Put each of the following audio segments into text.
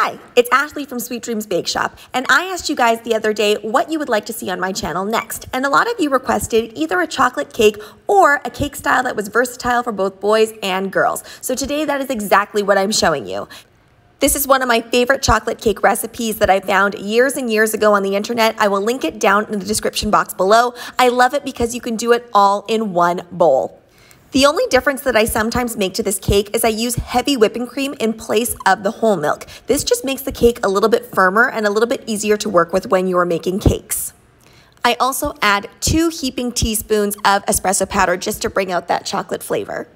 Hi, it's Ashleigh from Sweet Dreams Bake Shop, and I asked you guys the other day what you would like to see on my channel next, and a lot of you requested either a chocolate cake or a cake style that was versatile for both boys and girls. So today that is exactly what I'm showing you. This is one of my favorite chocolate cake recipes that I found years and years ago on the internet. I will link it down in the description box below. I love it because you can do it all in one bowl. The only difference that I sometimes make to this cake is I use heavy whipping cream in place of the whole milk. This just makes the cake a little bit firmer and a little bit easier to work with when you are making cakes. I also add 2 heaping teaspoons of espresso powder just to bring out that chocolate flavor.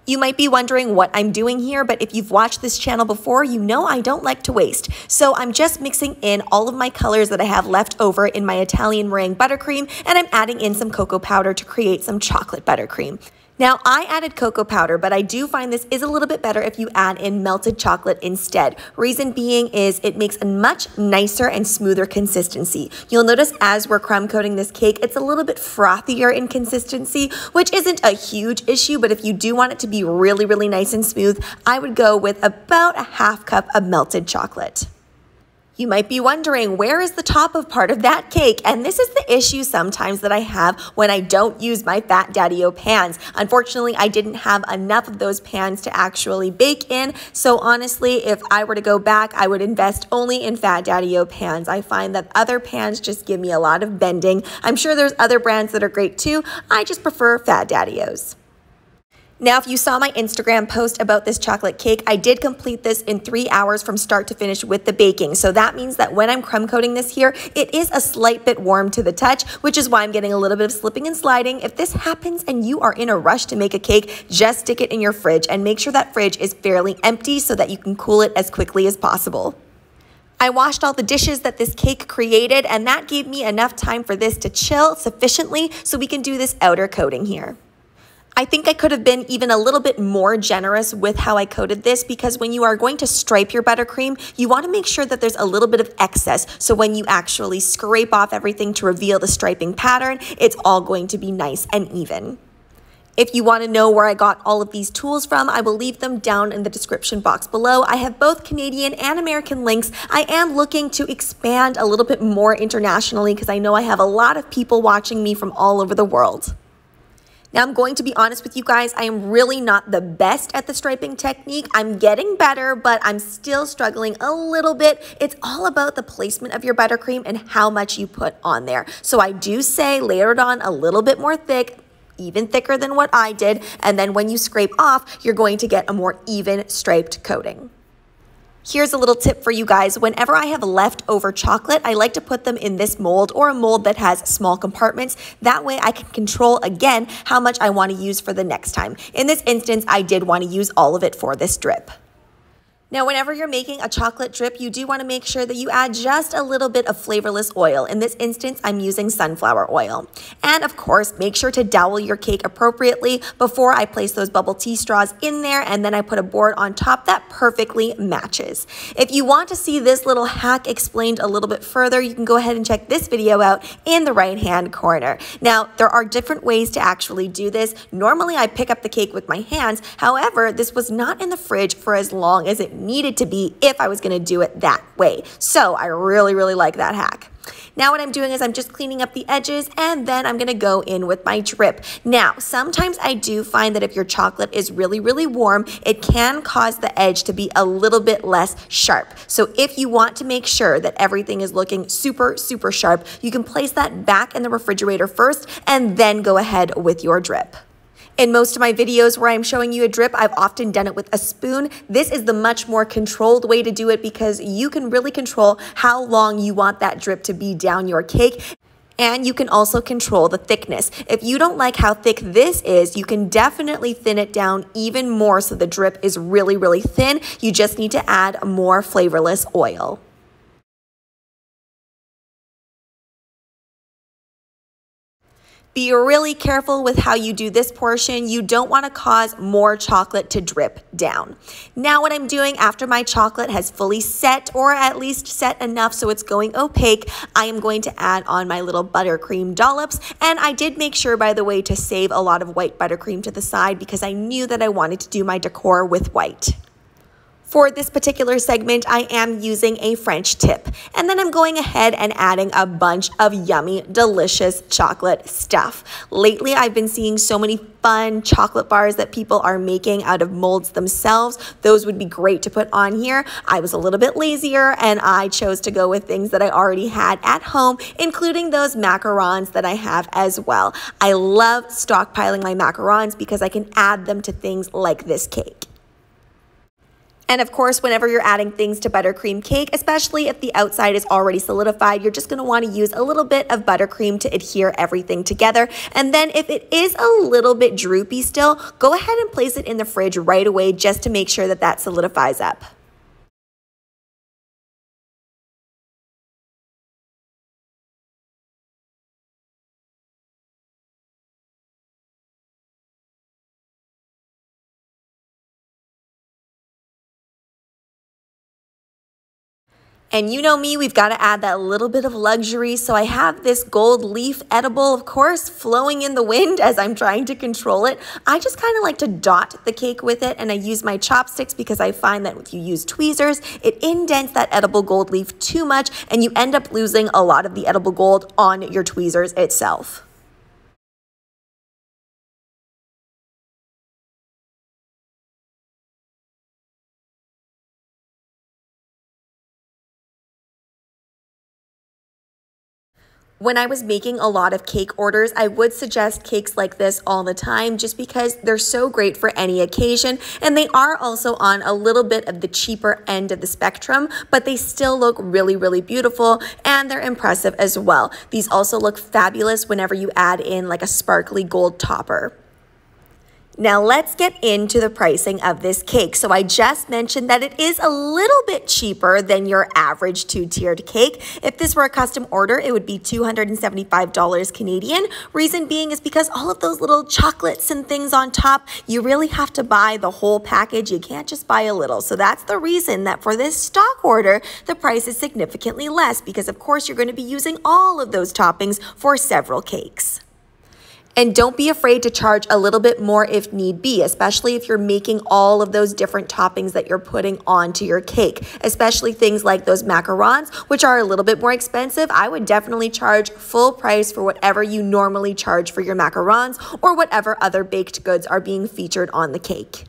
You might be wondering what I'm doing here, but if you've watched this channel before, you know I don't like to waste. So I'm just mixing in all of my colors that I have left over in my Italian meringue buttercream, and I'm adding in some cocoa powder to create some chocolate buttercream. Now, I added cocoa powder, but I do find this is a little bit better if you add in melted chocolate instead. Reason being is it makes a much nicer and smoother consistency. You'll notice as we're crumb coating this cake, it's a little bit frothier in consistency, which isn't a huge issue, but if you do want it to be really, really nice and smooth, I would go with about a ½ cup of melted chocolate. You might be wondering, where is the top of part of that cake? And this is the issue sometimes that I have when I don't use my Fat Daddy-O pans. Unfortunately, I didn't have enough of those pans to actually bake in. So honestly, if I were to go back, I would invest only in Fat Daddy-O pans. I find that other pans just give me a lot of bending. I'm sure there's other brands that are great too. I just prefer Fat Daddy-O's. Now, if you saw my Instagram post about this chocolate cake, I did complete this in 3 hours from start to finish with the baking. So that means that when I'm crumb coating this here, it is a slight bit warm to the touch, which is why I'm getting a little bit of slipping and sliding. If this happens and you are in a rush to make a cake, just stick it in your fridge and make sure that fridge is fairly empty so that you can cool it as quickly as possible. I washed all the dishes that this cake created, and that gave me enough time for this to chill sufficiently so we can do this outer coating here. I think I could have been even a little bit more generous with how I coated this, because when you are going to stripe your buttercream, you want to make sure that there's a little bit of excess. So when you actually scrape off everything to reveal the striping pattern, it's all going to be nice and even. If you want to know where I got all of these tools from, I will leave them down in the description box below. I have both Canadian and American links. I am looking to expand a little bit more internationally because I know I have a lot of people watching me from all over the world. Now, I'm going to be honest with you guys, I am really not the best at the striping technique. I'm getting better, but I'm still struggling a little bit. It's all about the placement of your buttercream and how much you put on there. So I do say layer it on a little bit more thick, even thicker than what I did. And then when you scrape off, you're going to get a more even striped coating. Here's a little tip for you guys. Whenever I have leftover chocolate, I like to put them in this mold or a mold that has small compartments. That way I can control, again, how much I want to use for the next time. In this instance, I did want to use all of it for this drip. Now, whenever you're making a chocolate drip, you do want to make sure that you add just a little bit of flavorless oil. In this instance, I'm using sunflower oil. And of course, make sure to dowel your cake appropriately before I place those bubble tea straws in there, and then I put a board on top that perfectly matches. If you want to see this little hack explained a little bit further, you can go ahead and check this video out in the right-hand corner. Now, there are different ways to actually do this. Normally, I pick up the cake with my hands. However, this was not in the fridge for as long as it needed to be if I was going to do it that way. So I really, really like that hack. Now what I'm doing is I'm just cleaning up the edges, and then I'm going to go in with my drip. Now, sometimes I do find that if your chocolate is really, really warm, it can cause the edge to be a little bit less sharp. So if you want to make sure that everything is looking super, super sharp, you can place that back in the refrigerator first and then go ahead with your drip. In most of my videos where I'm showing you a drip, I've often done it with a spoon. This is the much more controlled way to do it because you can really control how long you want that drip to be down your cake. And you can also control the thickness. If you don't like how thick this is, you can definitely thin it down even more so the drip is really, really thin. You just need to add more flavorless oil. Be really careful with how you do this portion. You don't want to cause more chocolate to drip down. Now what I'm doing after my chocolate has fully set, or at least set enough so it's going opaque, I am going to add on my little buttercream dollops. And I did make sure, by the way, to save a lot of white buttercream to the side because I knew that I wanted to do my decor with white. For this particular segment, I am using a French tip, and then I'm going ahead and adding a bunch of yummy, delicious chocolate stuff. Lately, I've been seeing so many fun chocolate bars that people are making out of molds themselves. Those would be great to put on here. I was a little bit lazier, and I chose to go with things that I already had at home, including those macarons that I have as well. I love stockpiling my macarons because I can add them to things like this cake. And of course, whenever you're adding things to buttercream cake, especially if the outside is already solidified, you're just going to want to use a little bit of buttercream to adhere everything together. And then if it is a little bit droopy still, go ahead and place it in the fridge right away just to make sure that that solidifies up. And you know me, we've got to add that little bit of luxury. So I have this gold leaf edible, of course, flowing in the wind as I'm trying to control it. I just kind of like to dot the cake with it, and I use my chopsticks because I find that if you use tweezers, it indents that edible gold leaf too much, and you end up losing a lot of the edible gold on your tweezers itself. When I was making a lot of cake orders, I would suggest cakes like this all the time just because they're so great for any occasion, and they are also on a little bit of the cheaper end of the spectrum, but they still look really, really beautiful, and they're impressive as well. These also look fabulous whenever you add in like a sparkly gold topper. Now let's get into the pricing of this cake. So I just mentioned that it is a little bit cheaper than your average two-tiered cake. If this were a custom order, it would be $275 Canadian. Reason being is because all of those little chocolates and things on top, you really have to buy the whole package. You can't just buy a little. So that's the reason that for this stock order, the price is significantly less because of course you're going to be using all of those toppings for several cakes. And don't be afraid to charge a little bit more if need be, especially if you're making all of those different toppings that you're putting onto your cake, especially things like those macarons, which are a little bit more expensive. I would definitely charge full price for whatever you normally charge for your macarons or whatever other baked goods are being featured on the cake.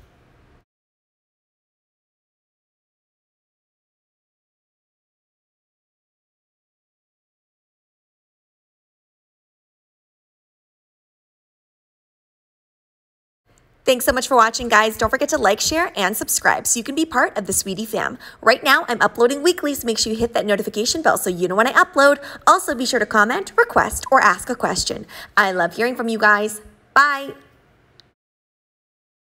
Thanks so much for watching, guys. Don't forget to like, share, and subscribe so you can be part of the Sweetie fam. Right now, I'm uploading weekly, so make sure you hit that notification bell so you know when I upload. Also, be sure to comment, request, or ask a question. I love hearing from you guys. Bye.